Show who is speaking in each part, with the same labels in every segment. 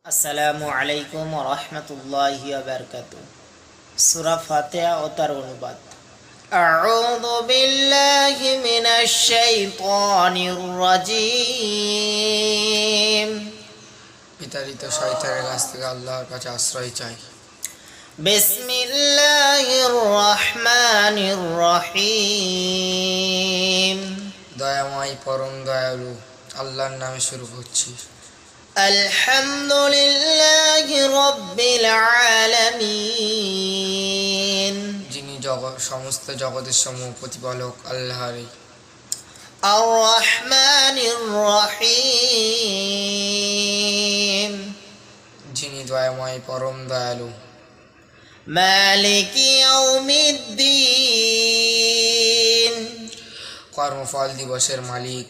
Speaker 1: আসসালামু আলাইকুম ওয়া রাহমাতুল্লাহি ওয়া বারাকাতুহু। সূরা ফাতিহা ও তার অনুবাদ। আউযু বিল্লাহি মিনাশ শাইতানির রাজীম।
Speaker 2: বিতাড়িত শয়তানের কাছ থেকে আল্লাহর কাছে আশ্রয় চাই।
Speaker 1: বিসমিল্লাহির রাহমানির রহিম।
Speaker 2: দয়াময় পরম দয়ালু আল্লাহর নামে শুরু করছি।
Speaker 1: আলহামদুলিল্লাহি রাব্বিল আলামিন।
Speaker 2: যিনি সমস্ত জগতের সমূহ প্রতিপালক আল্লাহরই।
Speaker 1: আর রহমানির রহিম।
Speaker 2: যিনি দয়াময় পরম দয়ালু।
Speaker 1: মালিকি ইয়াউমিদ্দিন।
Speaker 2: কর্মফল দিবসের মালিক।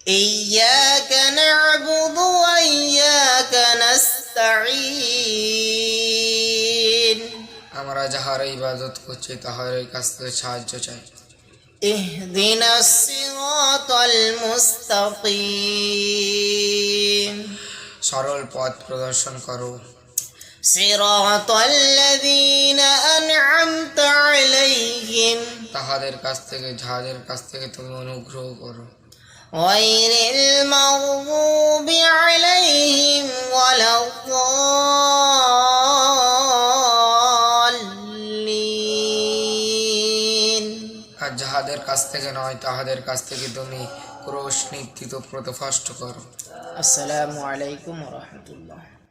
Speaker 1: ইয়্যাকা না'বুদু ওয়া ইয়্যাকা নাস্তাঈন।
Speaker 2: আমরা যাহার ইবাদত করছি তাহারই কাছ থেকে সাহায্য চাই।
Speaker 1: ইহদিনাস সিরাতাল মুস্তাকিম।
Speaker 2: সরল পথ প্রদর্শন করো।
Speaker 1: সিরাতাল্লাযীনা আন'আমতা আলাইহিম।
Speaker 2: যাহাদের কাছ থেকে তুমি অনুগ্রহ করো।
Speaker 1: গায়রিল মাগযুবি আলাইহিম ওয়ালাদ-দাল্লিন।
Speaker 2: আর যাহাদের কাছ থেকে নয় তাহাদের কাছ থেকে তুমি ক্রোশ নির্তীত প্রতফষ্ট করো।
Speaker 1: আসসালামু আলাইকুম ওয়া রাহমাতুল্লাহ।